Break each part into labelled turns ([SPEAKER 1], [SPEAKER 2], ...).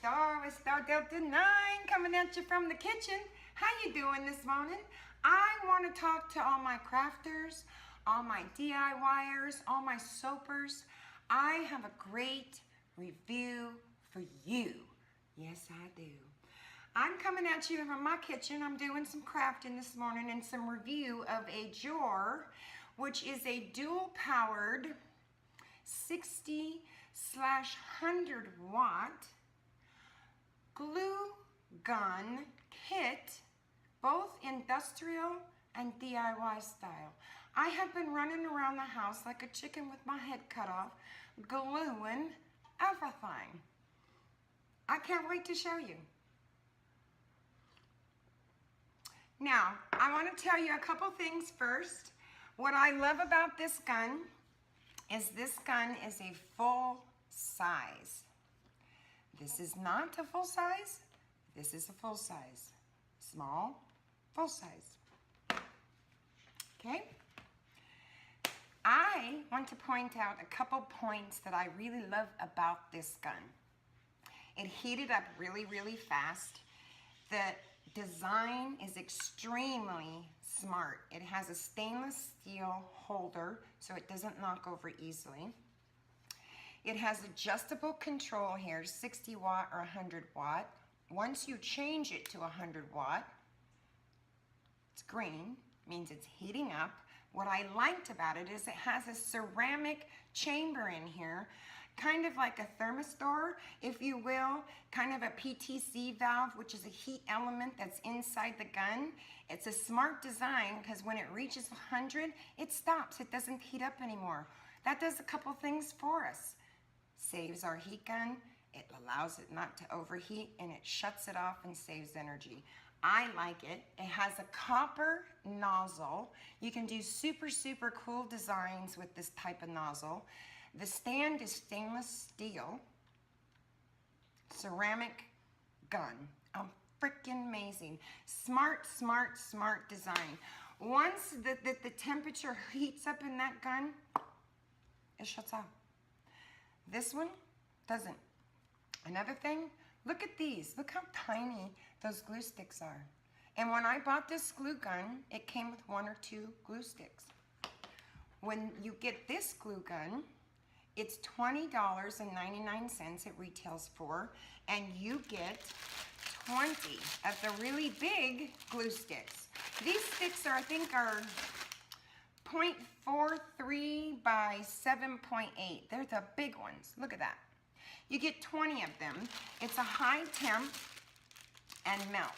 [SPEAKER 1] Star with Star Delta 9 coming at you from the kitchen. How you doing this morning? I want to talk to all my crafters, all my DIYers, all my soapers. I have a great review for you. Yes, I do. I'm coming at you from my kitchen. I'm doing some crafting this morning and some review of a Joor, which is a dual powered 60/100 watt glue gun kit, both industrial and DIY style. I have been running around the house like a chicken with my head cut off, gluing everything. I can't wait to show you. Now, I want to tell you a couple things first. What I love about this gun is a full size. This is not a full size. This is a full size. Small, full size. Okay? I want to point out a couple points that I really love about this gun. It heated up really, really fast. The design is extremely smart. It has a stainless steel holder so it doesn't knock over easily. It has adjustable control here, 60 watt or 100 watt. Once you change it to 100 watt, it's green, means it's heating up. What I liked about it is it has a ceramic chamber in here, kind of like a thermistor, if you will, kind of a PTC valve, which is a heat element that's inside the gun. It's a smart design because when it reaches 100, it stops. It doesn't heat up anymore. That does a couple things for us. Saves our heat gun, it allows it not to overheat, and it shuts it off and saves energy. I like it. It has a copper nozzle. You can do super, super cool designs with this type of nozzle. The stand is stainless steel, ceramic gun. Freaking amazing. Smart, smart, smart design. Once the temperature heats up in that gun, it shuts off. This one doesn't. Another thing, look at these. Look how tiny those glue sticks are. And when I bought this glue gun, it came with 1 or 2 glue sticks. When you get this glue gun, it's $20.99 it retails for, and you get 20 of the really big glue sticks. These sticks I think are 0.43 by 7.8. They're the big ones. Look at that. You get 20 of them. It's a high temp and melt.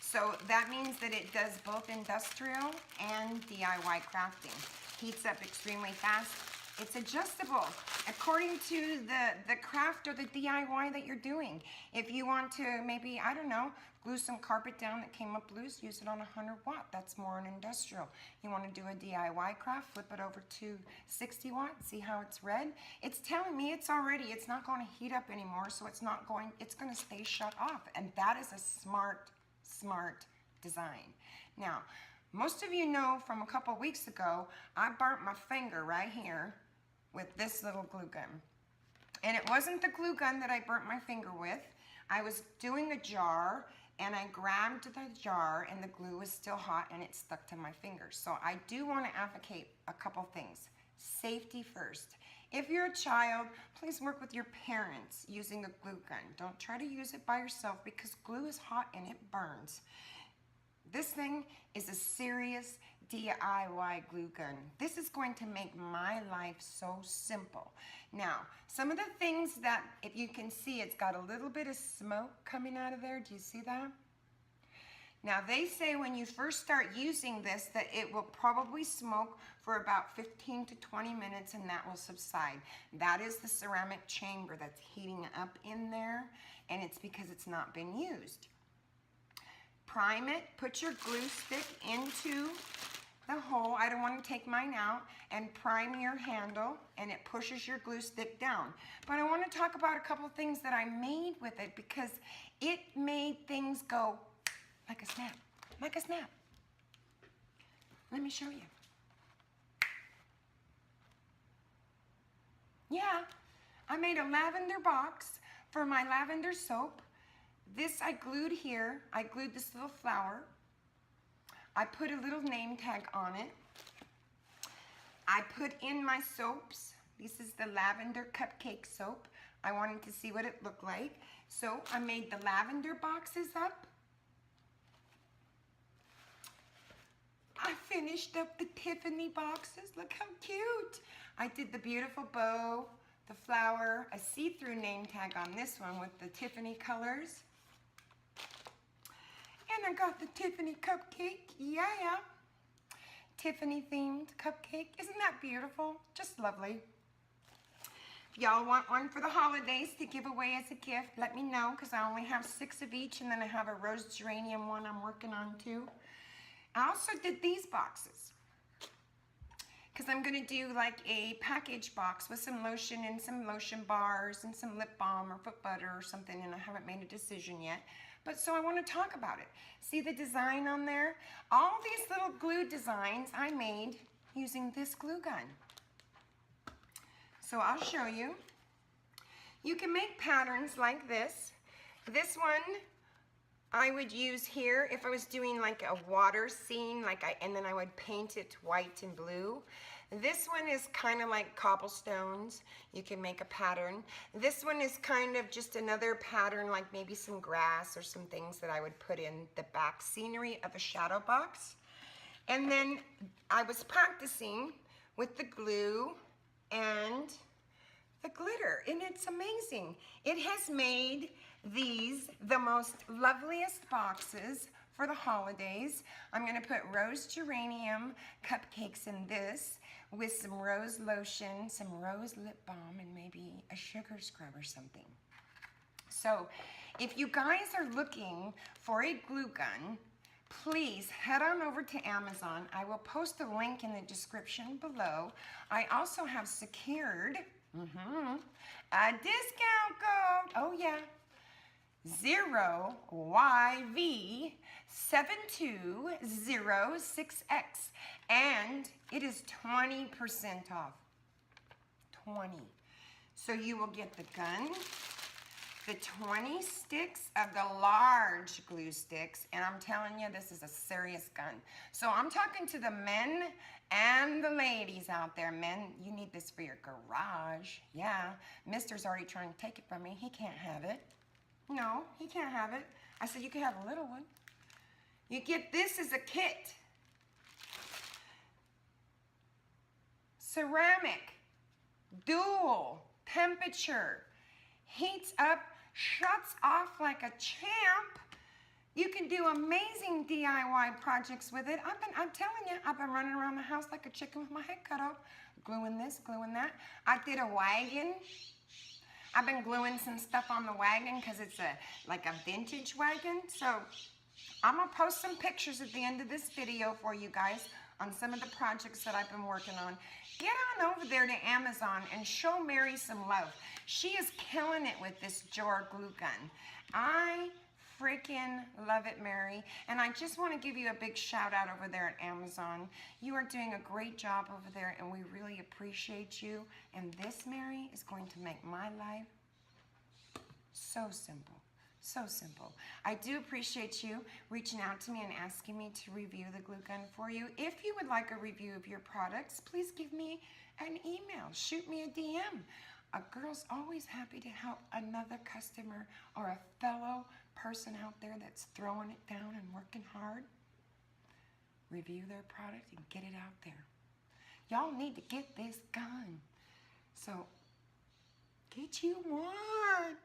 [SPEAKER 1] So that means that it does both industrial and DIY crafting. Heats up extremely fast. It's adjustable according to the craft or the DIY that you're doing. If you want to maybe, I don't know, glue some carpet down that came up loose, use it on 100 watt. That's more an industrial. You want to do a DIY craft, flip it over to 60 watt, see how it's red. It's telling me it's not going to heat up anymore, so it's going to stay shut off. And that is a smart, smart design. Now, most of you know from a couple weeks ago, I burnt my finger right here with this little glue gun. And it wasn't the glue gun that I burnt my finger with. I was doing a jar and I grabbed the jar and the glue was still hot and it stuck to my finger. So I do want to advocate a couple things. Safety first. If you're a child, please work with your parents using a glue gun. Don't try to use it by yourself because glue is hot and it burns. This thing is a serious DIY glue gun. This is going to make my life so simple. Now, some of the things that, if you can see, it's got a little bit of smoke coming out of there. Do you see that? Now, they say when you first start using this that it will probably smoke for about 15 to 20 minutes and that will subside. That is the ceramic chamber that's heating up in there, and it's because it's not been used. Prime it, put your glue stick into the hole. I don't want to take mine out, and prime your handle, and it pushes your glue stick down. But I want to talk about a couple things that I made with it because it made things go like a snap, like a snap. Let me show you. Yeah, I made a lavender box for my lavender soap. This I glued here. I glued this little flower. I put a little name tag on it. I put in my soaps. This is the lavender cupcake soap. I wanted to see what it looked like. So I made the lavender boxes up. I finished up the Tiffany boxes. Look how cute. I did the beautiful bow, the flower, a see-through name tag on this one with the Tiffany colors. And I got the Tiffany cupcake. Yeah. Tiffany themed cupcake. Isn't that beautiful? Just lovely. If y'all want one for the holidays to give away as a gift, let me know, because I only have 6 of each, and then I have a rose geranium one I'm working on too. I also did these boxes because I'm going to do like a package box with some lotion and some lotion bars and some lip balm or foot butter or something, and I haven't made a decision yet. But so I want to talk about it. See the design on there? All these little glue designs I made using this glue gun. So I'll show you. You can make patterns like this. This one I would use here if I was doing like a water scene, and then I would paint it white and blue. This one is kind of like cobblestones. You can make a pattern. This one is kind of just another pattern, like maybe some grass or some things that I would put in the back scenery of a shadow box. And then I was practicing with the glue and the glitter, and it's amazing. It has made these the most loveliest boxes for the holidays. I'm going to put rose geranium cupcakes in this with some rose lotion, some rose lip balm, and maybe a sugar scrub or something. So if you guys are looking for a glue gun, please head on over to Amazon. I will post a link in the description below. I also have secured a discount code. Oh yeah. 0YV7206X, and it is 20% off. 20. So you will get the gun, the 20 sticks of the large glue sticks, and I'm telling you, this is a serious gun. So I'm talking to the men and the ladies out there. Men, you need this for your garage. Yeah, Mister's already trying to take it from me. He can't have it. No, he can't have it. I said you can have a little one. You get this as a kit. Ceramic, dual, temperature, heats up, shuts off like a champ. You can do amazing DIY projects with it. I'm telling you, I've been running around the house like a chicken with my head cut off, gluing this, gluing that. I did a wagon. I've been gluing some stuff on the wagon because it's like a vintage wagon. So I'm going to post some pictures at the end of this video for you guys on some of the projects that I've been working on. Get on over there to Amazon and show Mary some love. She is killing it with this Jor glue gun. I freaking love it, Mary. And I just want to give you a big shout out over there at Amazon. You are doing a great job over there, and we really appreciate you. And this, Mary, is going to make my life so simple. So simple. I do appreciate you reaching out to me and asking me to review the glue gun for you. If you would like a review of your products, please give me an email. Shoot me a DM. A girl's always happy to help another customer or a fellow person out there that's throwing it down and working hard. Review their product and get it out there. Y'all need to get this gun. So, get you one.